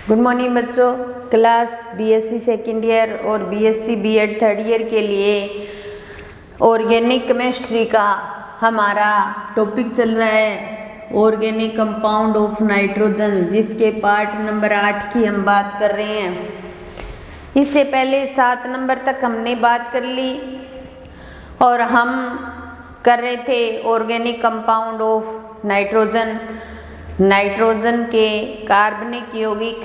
Good morning बच्चों। Class BSc second year और BSc BEd third year के लिए ऑर्गेनिक केमिस्ट्री का हमारा टॉपिक चल रहा है ऑर्गेनिक कंपाउंड ऑफ नाइट्रोजन, जिसके पार्ट नंबर 8 की हम बात कर रहे हैं। इससे पहले 7 नंबर तक हमने बात कर ली और हम कर रहे थे organic compound of nitrogen. Nitrogen के कार्बनिक यौगिक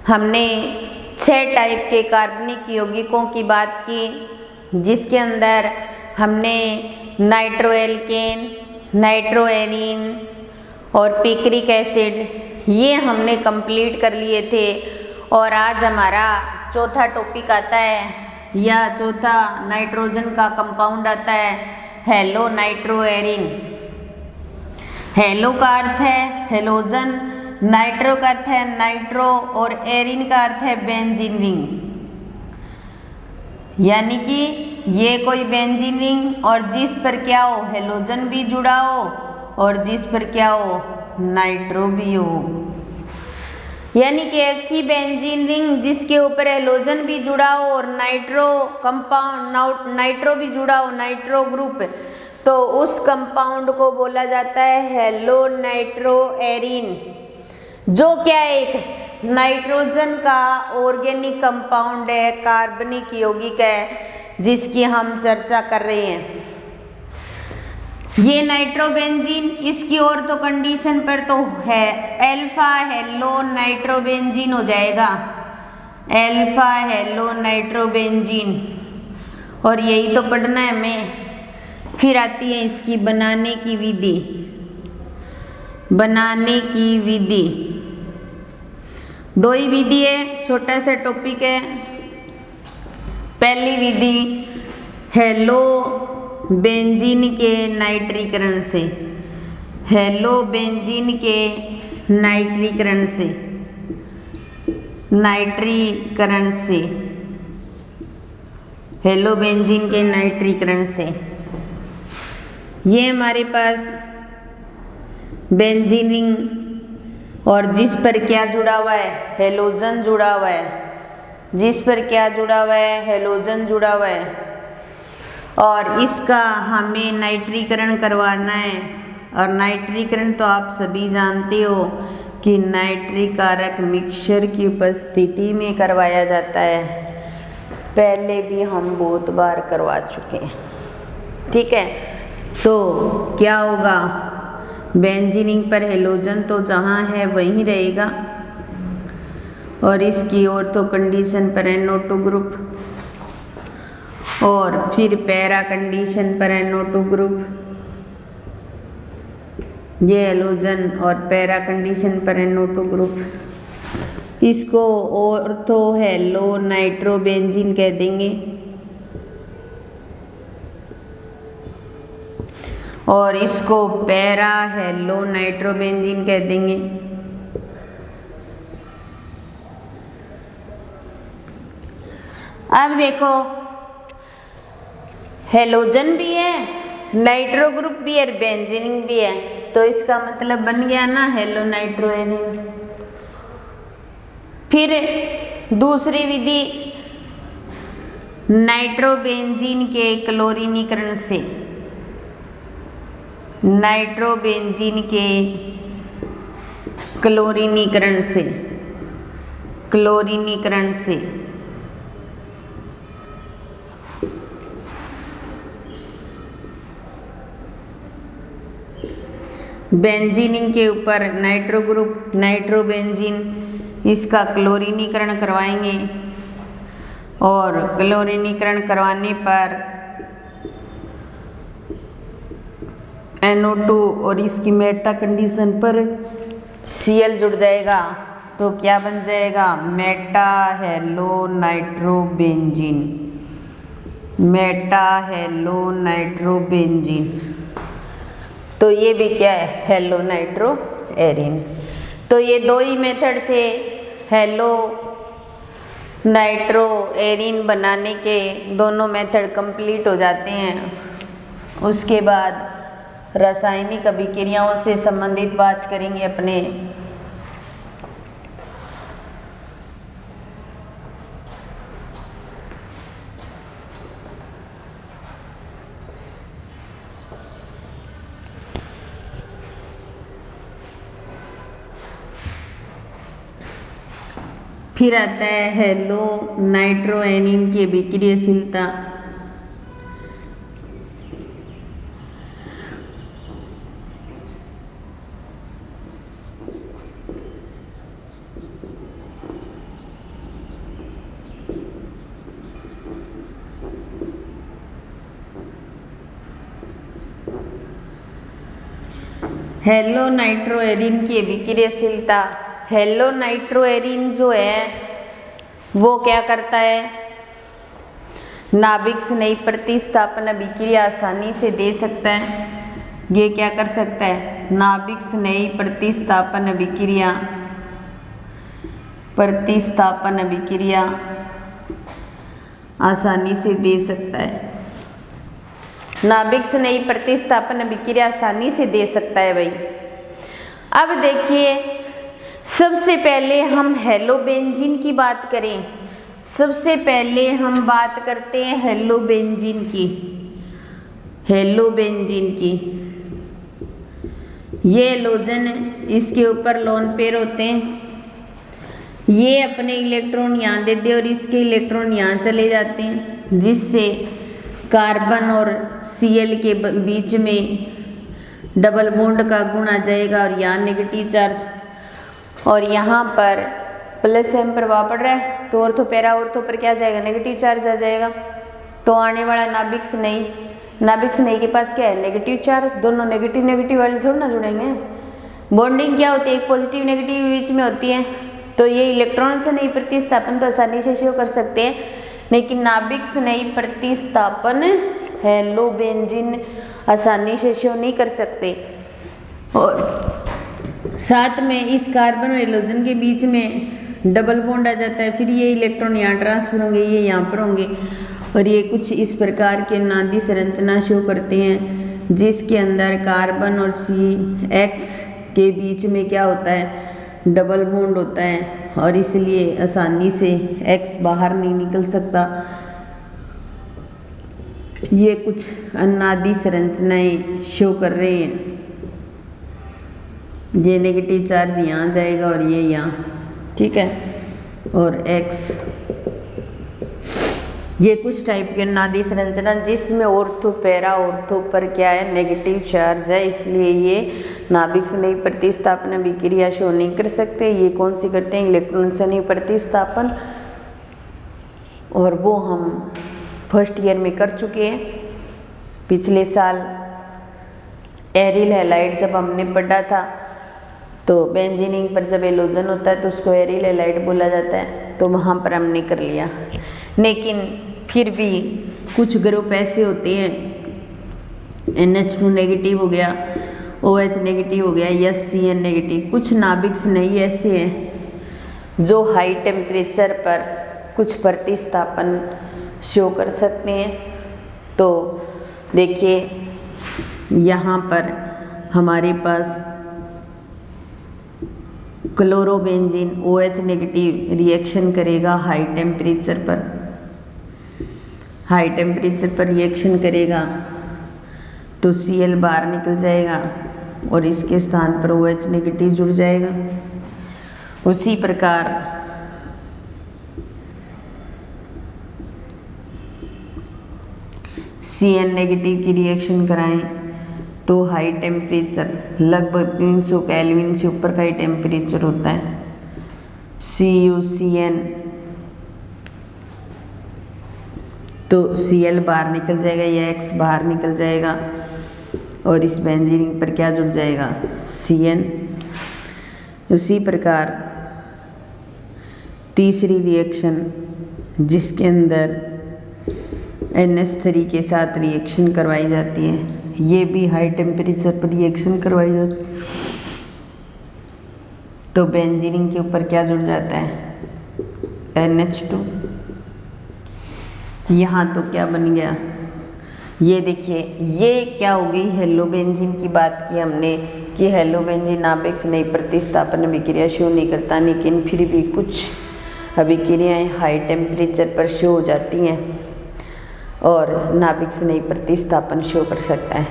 हमने 6 टाइप के कार्बनिक यौगिकों की बात की, जिसके अंदर हमने नाइट्रोएल्केन, नाइट्रोएरीन और पिक्रिक एसिड ये हमने कंप्लीट कर लिए थे। और आज हमारा चौथा टॉपिक आता है या चौथा नाइट्रोजन का कंपाउंड आता है हेलो नाइट्रोएरीन। हेलो का अर्थ है हेलोजन, नाइट्रो का अर्थ है नाइट्रो और एरिन का अर्थ है बेंजीन रिंग। यानी कि ये कोई बेंजीन रिंग और जिस पर क्या हो हेलोजन भी जुड़ा हो और जिस पर क्या हो नाइट्रो भी हो, यानी कि ऐसी बेंजीन रिंग जिसके ऊपर हेलोजन भी जुड़ा हो और नाइट्रो कंपाउंड नाइट्रो भी जुड़ा हो, नाइट्रो ग्रुप, तो उस कंपाउंड को बोला जाता है हेलो नाइट्रोएरीन, जो क्या एक नाइट्रोजन का ऑर्गेनिक कंपाउंड है, कार्बनिक यौगिक है, जिसकी हम चर्चा कर रहे हैं। ये नाइट्रोबेंजीन इसकी और तो कंडीशन पर तो है अल्फा हेलो नाइट्रोबेंजीन हो जाएगा, अल्फा हेलो नाइट्रोबेंजीन। और यही तो पढ़ना है हमें। फिर आती है इसकी बनाने की विधि। बनाने की विधि दो ही विधि है, छोटा सा टॉपिक है। पहली विधि हेलो बेंजीन के नाइट्रीकरण से, हेलो बेंजीन के नाइट्रीकरण से, नाइट्रीकरण से, हेलो बेंजीन के नाइट्रीकरण से। ये हमारे पास बेंजीन रिंग और जिस पर क्या जुड़ा हुआ है हेलोजन जुड़ा हुआ है, जिस पर क्या जुड़ा हुआ है हेलोजन जुड़ा हुआ है। और इसका हमें नाइट्रीकरण करवाना है। और नाइट्रीकरण तो आप सभी जानते हो कि नाइट्रिकारक मिक्सचर की उपस्थिति में करवाया जाता है। पहले भी हम बहुत बार करवा चुके हैं, ठीक है। तो क्या होगा, बेंजीन पर हेलोजन तो जहाँ है वहीं रहेगा और इसकी ऑर्थो कंडीशन पर NO2 ग्रुप और फिर पैरा कंडीशन पर NO2 ग्रुप, ये हेलोजन और पैरा कंडीशन पर NO2 ग्रुप। इसको ऑर्थो हेलो नाइट्रोबेंजीन कह देंगे और इसको पैरा हेलो नाइट्रोबेंजीन कह देंगे। अब देखो हेलोजन भी है, नाइट्रो ग्रुप भी है, बेंजीन भी है, तो इसका मतलब बन गया ना हेलो नाइट्रोएरीन। फिर दूसरी विधि नाइट्रोबेंजीन के क्लोरीनीकरण से, नाइट्रोबेंजीन के क्लोरीनीकरण से, क्लोरीनीकरण से बेंजीन के ऊपर नाइट्रो ग्रुप नाइट्रोबेंजीन, इसका क्लोरीनीकरण करवाएंगे और क्लोरीनीकरण करवाने पर NO2 और इसकी मेटा कंडीशन पर Cl जुड़ जाएगा, तो क्या बन जाएगा Meta hello nitrobenzene, Meta hello nitrobenzene. तो ये भी क्या है हेलो नाइट्रोएरीन। तो ये दो ही मेथड थे हेलो नाइट्रोएरीन बनाने के, दोनों मेथड कंप्लीट हो जाते हैं। उसके बाद रासायनिक अभिक्रियाओं से संबंधित बात करेंगे अपने फिर आता है हेलो नाइट्रोएनिन की अभिक्रियाशीलता। हेलो नाइट्रोएरिन की अभिक्रियाशीलता, हेलो नाइट्रोएरिन जो है वो क्या करता है, नाभिक स्नेही प्रतिस्थापन अभिक्रिया आसानी से दे सकता है। ये क्या कर सकता है, नाभिक स्नेही प्रतिस्थापन अभिक्रिया आसानी से दे सकता है। नाभिक स्नेही प्रतिस्थापन अभिक्रिया आसानी से दे सकता है भाई। अब देखिए सबसे पहले हम हेलोबेंजीन की बात करें। सबसे पहले हम बात करते हैं हेलोबेंजीन की। हेलोबेंजीन की ये हेलोजन है, इसके ऊपर लोन पेयर होते हैं। ये अपने इलेक्ट्रॉन यहाँ देते हैं और इसके इलेक्ट्रॉन यहाँ चले जाते हैं, जिससे कार्बन और Cl के बीच में डबल बॉन्ड का गुण आ जाएगा और यहाँ नेगेटिव चार्ज, और यहाँ पर प्लस एम प्रभाव पड़ रहा है तो ऑर्थो पैरा ऑर्थो पर क्या आ जाएगा, नेगेटिव चार्ज आ जाएगा। तो आने वाला नाभिक स्नेही के पास क्या है, नेगेटिव चार्ज। दोनों नेगेटिव नेगेटिव वाले थोड़ा ना जुड़ेंगे। बॉन्डिंग क्या होती है, एक पॉजिटिव नेगेटिव बीच में होती है। तो ये इलेक्ट्रॉन से नहीं प्रतिस्थापन तो आसानी से शो कर सकते हैं, लेकिन नाभिक स्नेही प्रतिस्थापन हेलोबेंजीन आसानी से शो नहीं कर सकते। और साथ में इस कार्बन और हेलोजन के बीच में डबल बॉन्ड आ जाता है। फिर ये इलेक्ट्रॉन यहाँ ट्रांसफर होंगे, ये यहाँ पर होंगे, और ये कुछ इस प्रकार के नादी संरचना शो करते हैं, जिसके अंदर कार्बन और CX के बीच में क्या होता है, डबल बॉन्ड होता है, और इसलिए आसानी से X बाहर नहीं निकल सकता। ये कुछ अनादि संरचनाएं शो कर रहे हैं। ये नेगेटिव चार्ज यहाँ जाएगा और ये यहाँ, ठीक है, और X ये कुछ टाइप के अनादि संरचना जिसमें ऑर्थो पैरा ऑर्थो पर क्या है, नेगेटिव चार्ज है, इसलिए ये नाभिक स्नेही प्रतिस्थापन अभिक्रिया शो नहीं कर सकते। ये कौन सी करते हैं, इलेक्ट्रॉन स्नेही प्रतिस्थापन, और वो हम फर्स्ट ईयर में कर चुके हैं। पिछले साल एरिल हैलाइड जब हमने पढ़ा था तो बेंजीनिंग पर जब हेलोजन होता है तो उसको एरिल हैलाइड बोला जाता है, तो वहाँ पर हमने कर लिया। लेकिन फिर भी कुछ ग्रुप ऐसे होते हैं, NH2 नेगेटिव हो गया, OH नेगेटिव हो गया, SCN नेगेटिव। कुछ नाभिक स्नेही ऐसे हैं जो हाई टेम्परेचर पर कुछ प्रतिस्थापन शो कर सकते हैं। तो देखिए यहाँ पर हमारे पास क्लोरोबेंजीन OH नेगेटिव रिएक्शन करेगा हाई टेम्परेचर पर। हाई टेम्परेचर पर रिएक्शन करेगा तो Cl बाहर निकल जाएगा और इसके स्थान पर OH नेगेटिव जुड़ जाएगा। उसी प्रकार Cn नेगेटिव की रिएक्शन कराएं तो हाई टेम्परेचर लगभग 300 केल्विन से ऊपर का ही टेम्परेचर होता है। CuCN तो Cl बाहर निकल जाएगा या X बाहर निकल जाएगा और इस बेंजीन पर क्या जुड़ जाएगा, Cn। उसी प्रकार तीसरी रिएक्शन जिसके अंदर NH3 के साथ रिएक्शन करवाई जाती है, ये भी हाई टेम्परेचर पर रिएक्शन करवाई जाती है, तो बेंजीन के ऊपर क्या जुड़ जाता है, NH2। यहाँ तो क्या बन गया, ये देखिए ये क्या हो गई, हेलोबेंजीन की बात की हमने कि हेलोबेंजीन नाभिक स्नेही प्रतिस्थापन अभिक्रिया शो नहीं करता, लेकिन फिर भी कुछ अभिक्रियाएं हाई टेम्परेचर पर शो हो जाती हैं और नाभिक स्नेही प्रतिस्थापन शो कर सकता है।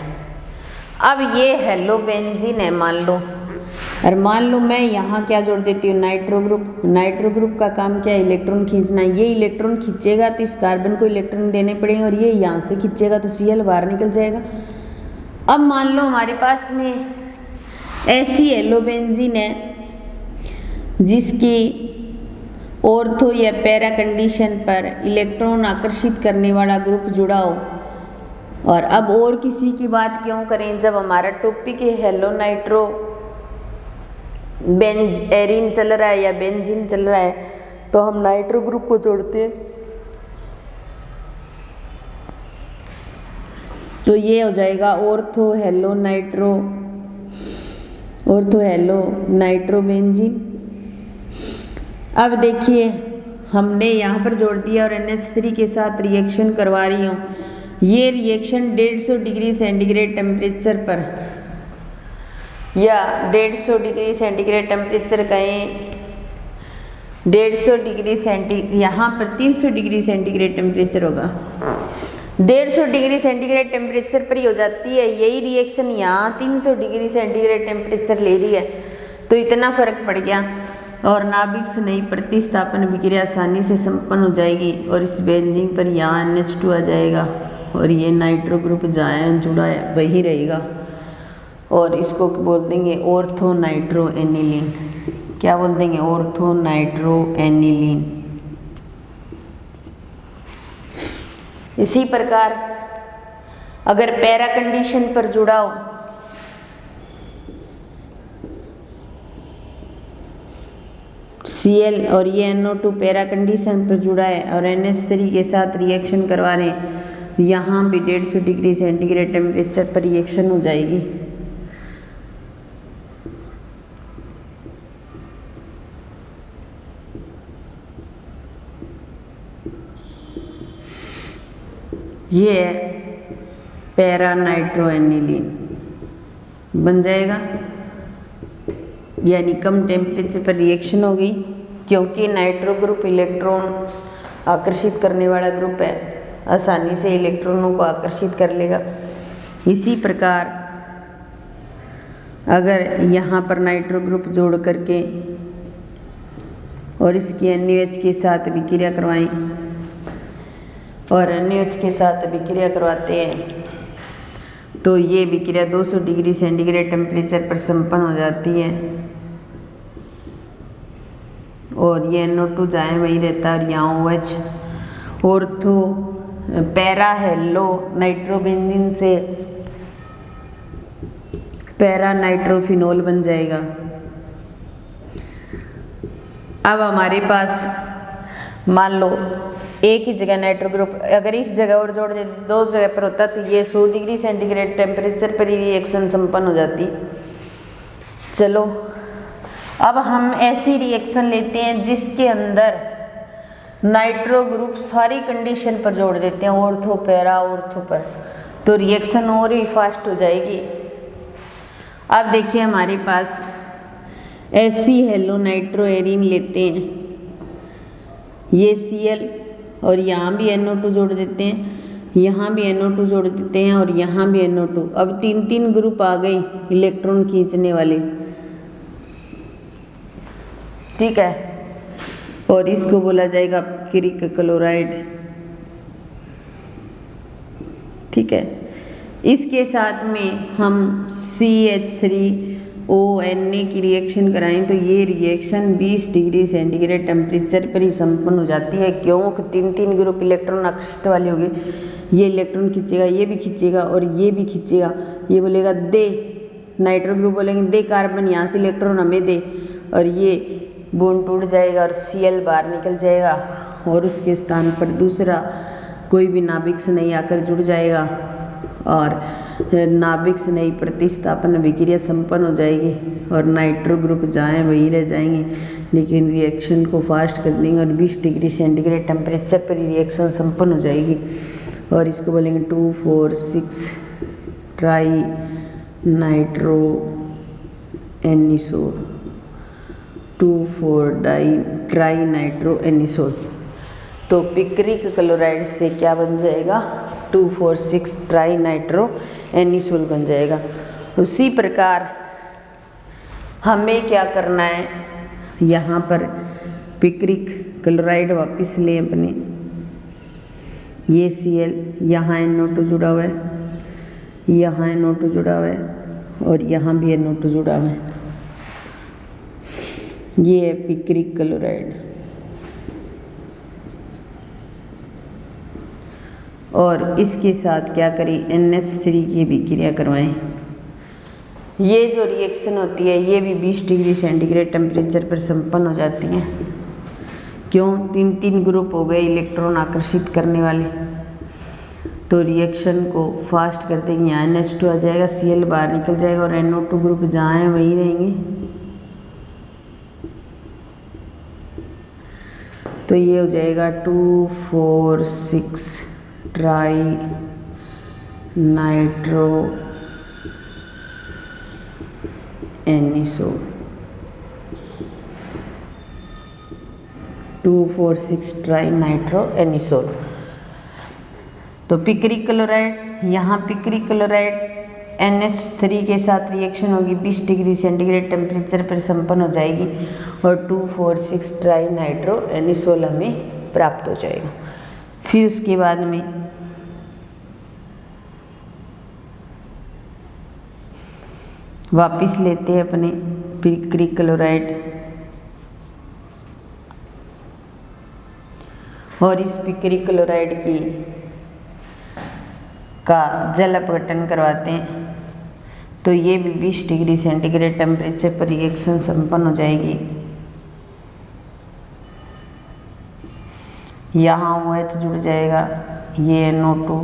अब ये हेलोबेंजीन है, मान लो और मान लो मैं यहाँ क्या जोड़ देती हूँ, नाइट्रो ग्रुप। नाइट्रो ग्रुप का काम क्या है, इलेक्ट्रॉन खींचना। ये इलेक्ट्रॉन खींचेगा तो इस कार्बन को इलेक्ट्रॉन देने पड़ेंगे, और ये यहाँ से खींचेगा तो Cl बाहर निकल जाएगा। अब मान लो हमारे पास में ऐसी एलोबेंजीन है जिसकी ऑर्थो या पैरा कंडीशन पर इलेक्ट्रॉन आकर्षित करने वाला ग्रुप जुड़ा हो। और अब और किसी की बात क्यों करें, जब हमारा टॉपिक है हेलो नाइट्रो एरीन चल रहा है या बेंजीन चल रहा है, तो हम नाइट्रो ग्रुप को जोड़ते हैं। तो ये हो जाएगा ऑर्थो हेलो नाइट्रो बेंजीन। अब देखिए हमने यहाँ पर जोड़ दिया और NH3 के साथ रिएक्शन करवा रही हूँ। ये रिएक्शन 150 डिग्री सेंटीग्रेड टेम्परेचर पर या 150 डिग्री सेंटीग्रेड टेम्परेचर कहें, 150 डिग्री यहाँ पर 300 डिग्री सेंटीग्रेड टेम्परेचर होगा। 150 डिग्री सेंटीग्रेड टेम्परेचर पर ही हो जाती है। यही रिएक्शन यहाँ 300 डिग्री सेंटीग्रेड टेम्परेचर ले रही है, तो इतना फर्क पड़ गया। और नाभिक से नई प्रतिस्थापन विक्रिया आसानी से संपन्न हो जाएगी और इस बेंजीन पर यहाँ NH2 आ जाएगा और ये नाइट्रो ग्रुप जहाँ जुड़ा है वही रहेगा, और इसको बोल देंगे ऑर्थो नाइट्रो एनिलीन। क्या बोल देंगे, ऑर्थो नाइट्रो एनिलीन। इसी प्रकार अगर पैरा कंडीशन पर जुड़ा हो, Cl और ये NO2 पैरा कंडीशन पर जुड़ा है और NH3 के साथ रिएक्शन करवा रहे हैं, यहाँ भी 150 डिग्री सेंटीग्रेड टेम्परेचर पर रिएक्शन हो जाएगी। ये है पैरा नाइट्रो एनिलीन बन जाएगा, यानी कम टेम्परेचर पर रिएक्शन होगी, क्योंकि नाइट्रो ग्रुप इलेक्ट्रॉन आकर्षित करने वाला ग्रुप है, आसानी से इलेक्ट्रॉनों को आकर्षित कर लेगा। इसी प्रकार अगर यहाँ पर नाइट्रो ग्रुप जोड़ करके और इसकी NaOH के साथ विक्रिया करवाएं और NaOH के साथ विक्रिया करवाते हैं तो ये विक्रिया 200 डिग्री सेंटीग्रेड टेम्परेचर पर संपन्न हो जाती है और ये NO2 जाए वही रहता है और यहाँ OH ortho para hello nitrobenzene से पैरा नाइट्रोफिनोल बन जाएगा। अब हमारे पास मान लो एक ही जगह नाइट्रो ग्रुप अगर इस जगह और जोड़ दे, दो जगह पर होता तो ये 100 डिग्री सेंटीग्रेड टेम्परेचर पर ही रिएक्शन संपन्न हो जाती। चलो अब हम ऐसी रिएक्शन लेते हैं जिसके अंदर नाइट्रो ग्रुप सारी कंडीशन पर जोड़ देते हैं, ऑर्थो पैरा ऑर्थो पर, तो रिएक्शन और ही फास्ट हो जाएगी। अब देखिए हमारे पास ऐसी हेलो नाइट्रो एरीन लेते हैं, ये Cl और यहाँ भी NO2 जोड़ देते हैं, यहाँ भी NO2 जोड़ देते हैं और यहाँ भी NO2। अब तीन ग्रुप आ गए इलेक्ट्रॉन खींचने वाले, ठीक है, और इसको बोला जाएगा क्रिक क्लोराइड, ठीक है। इसके साथ में हम CH3ONA की रिएक्शन कराएं तो ये रिएक्शन 20 डिग्री सेंटीग्रेड टेम्परेचर पर ही संपन्न हो जाती है, क्योंकि तीन ग्रुप इलेक्ट्रॉन आकर्षित वाले होंगे। ये इलेक्ट्रॉन खींचेगा, ये भी खींचेगा और ये भी खींचेगा। ये बोलेगा दे, नाइट्रो ग्रुप बोलेंगे दे कार्बन, यहाँ से इलेक्ट्रॉन हमें दे, और ये बॉन्ड टूट जाएगा और Cl बाहर निकल जाएगा और उसके स्थान पर दूसरा कोई भी नाभिक से नहीं आकर जुड़ जाएगा और नाभिक से नई प्रतिस्थापन विक्रिया संपन्न हो जाएगी और नाइट्रो ग्रुप जाएँ वही रह जाएंगे, लेकिन रिएक्शन को फास्ट कर देंगे और 20 डिग्री सेंटीग्रेड टेम्परेचर पर रिएक्शन संपन्न हो जाएगी। और इसको बोलेंगे 2,4,6 tri nitro anisole, 2,4 tri nitro anisole. तो पिक्रिक क्लोराइड से क्या बन जाएगा, 2,4,6 ट्राई नाइट्रो एनिसोल बन जाएगा। उसी प्रकार हमें क्या करना है, यहाँ पर पिक्रिक क्लोराइड वापस लें अपने, ये Cl, यहाँ NO2 जुड़ा हुआ है, यहाँ NO2 जुड़ा हुआ है और यहाँ भी NO2 जुड़ा हुआ है। ये है पिक्रिक क्लोराइड। और इसके साथ क्या करें, NH3 की भी क्रिया करवाएं। ये जो रिएक्शन होती है ये भी 20 डिग्री सेंटीग्रेड टेम्परेचर पर संपन्न हो जाती है। क्यों, 3 ग्रुप हो गए इलेक्ट्रॉन आकर्षित करने वाले, तो रिएक्शन को फास्ट कर देंगे। यहाँ NH2 आ जाएगा, Cl बाहर निकल जाएगा और NO2 ग्रुप जहाँ हैं वहीं रहेंगे। तो ये हो जाएगा 2,4,6 tri nitro anisole, 2,4,6 tri nitro anisole. तो पिक्रिक क्लोराइड, यहाँ पिक्रिक क्लोराइड NH3 के साथ रिएक्शन होगी, 20 डिग्री सेंटीग्रेड टेम्परेचर पर संपन्न हो जाएगी और 2,4,6 ट्राई नाइट्रो एनिसोल हमें प्राप्त हो जाएगा। फिर उसके बाद में वापिस लेते हैं अपने पिक्रिक क्लोराइड और इस पिक्रिक क्लोराइड की का जल अपघटन करवाते हैं। तो ये भी 20 डिग्री सेंटीग्रेड टेम्परेचर पर रिएक्शन संपन्न हो जाएगी। यहाँ OH जुड़ जाएगा, ये NO2,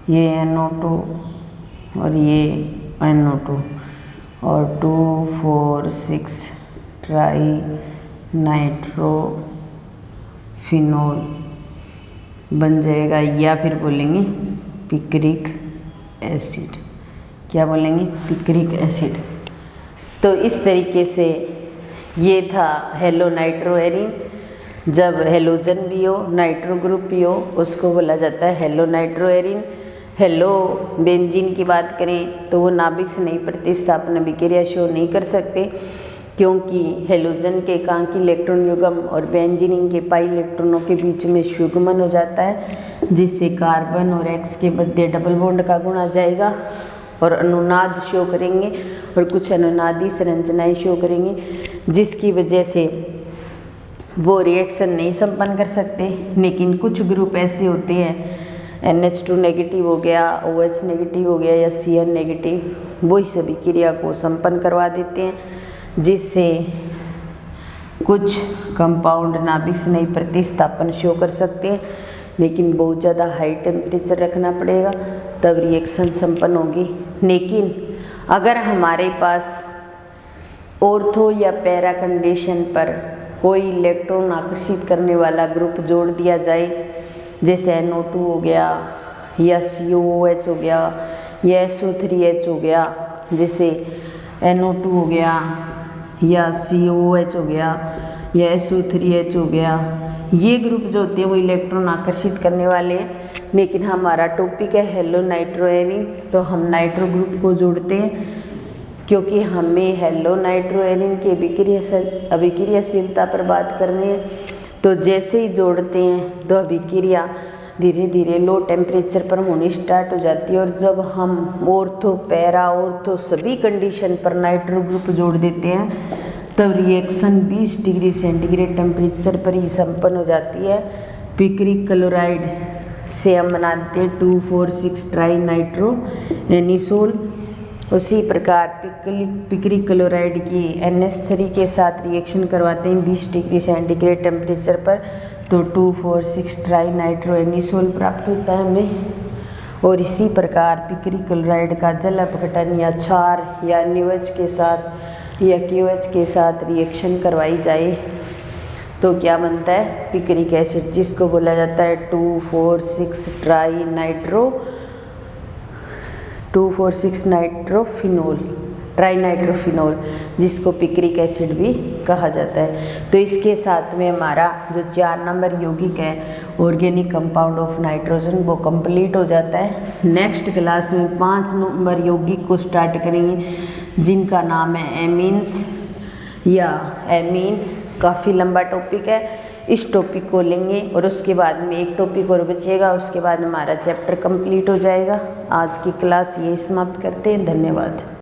ये NO2 और ये NO2 और 2,4,6 ट्राई नाइट्रो फिनोल बन जाएगा, या फिर बोलेंगे पिक्रिक एसिड। क्या बोलेंगे, पिक्रिक एसिड। तो इस तरीके से ये था हेलो नाइट्रोएरिन। जब हेलोजन भी हो, नाइट्रो ग्रुप भी हो, उसको बोला जाता है हेलो नाइट्रोएरिन। हेलो बेंजीन की बात करें तो वो नाभिक से नहीं प्रतिस्थापन अभिक्रिया शो नहीं कर सकते, क्योंकि हेलोजन के एकांक इलेक्ट्रॉन युग्म और बेंजीन के पाई इलेक्ट्रॉनों के बीच में युग्मन हो जाता है, जिससे कार्बन और X के मध्य डबल बॉन्ड का गुण आ जाएगा और अनुनाद शो करेंगे और कुछ अनुनादी संरचनाएं शो करेंगे, जिसकी वजह से वो रिएक्शन नहीं संपन्न कर सकते। लेकिन कुछ ग्रुप ऐसे होते हैं, NH2 नेगेटिव हो गया, OH नेगेटिव हो गया या Cl नेगेटिव, वो इस अभिक्रिया को संपन्न करवा देते हैं, जिससे कुछ कंपाउंड नाभिक से नहीं प्रतिस्थापन शो कर सकते हैं। लेकिन बहुत ज़्यादा हाई टेम्परेचर रखना पड़ेगा तब रिएक्शन संपन्न होगी। लेकिन अगर हमारे पास ऑर्थो या पैरा कंडीशन पर कोई इलेक्ट्रॉन आकर्षित करने वाला ग्रुप जोड़ दिया जाए, जैसे NO2 हो गया या COOH हो गया या SO3H हो गया, जैसे NO2 हो गया या COOH हो गया या SO3H हो गया, ये ग्रुप जो होते हैं वो इलेक्ट्रॉन आकर्षित करने वाले हैं। लेकिन हमारा टॉपिक है हेलो नाइट्रोएरिन, तो हम नाइट्रो ग्रुप को जोड़ते हैं, क्योंकि हमें हेलो नाइट्रोएरिन की अभिक्रियाशीलता पर बात करनी है। तो जैसे ही जोड़ते हैं तो अभिक्रिया धीरे धीरे लो टेम्परेचर पर होनी स्टार्ट हो जाती है, और जब हम ऑर्थो पैरा ऑर्थो सभी कंडीशन पर नाइट्रो ग्रुप जोड़ देते हैं तब रिएक्शन 20 डिग्री सेंटीग्रेड टेम्परेचर पर ही संपन्न हो जाती है। पिक्रिक क्लोराइड से हम बनाते हैं 2,4,6 ट्राई नाइट्रो एनिसोल। उसी प्रकार पिक्रिक क्लोराइड की NH3 के साथ रिएक्शन करवाते हैं 20 डिग्री सेंटीग्रेड टेम्परेचर पर, तो 2,4,6 ट्राई नाइट्रो एनिसोल प्राप्त होता है हमें। और इसी प्रकार पिक्रिक क्लोराइड का जल अपघटन या क्षार या NaOH के साथ या KOH के साथ रिएक्शन करवाई जाए तो क्या बनता है, पिक्रिक एसिड, जिसको बोला जाता है 2,4,6 tri nitro 2,4,6 nitrophenol, try nitrophenol, जिसको पिक्रिक एसिड भी कहा जाता है। तो इसके साथ में हमारा जो 4 नंबर यौगिक है ऑर्गेनिक कंपाउंड ऑफ नाइट्रोजन वो कंप्लीट हो जाता है। नेक्स्ट क्लास में 5 नंबर यौगिक को स्टार्ट करेंगे, जिनका नाम है एमीन्स या एमीन। काफ़ी लंबा टॉपिक है, इस टॉपिक को लेंगे और उसके बाद में एक टॉपिक और बचेगा, उसके बाद हमारा चैप्टर कंप्लीट हो जाएगा। आज की क्लास यही समाप्त करते हैं। धन्यवाद।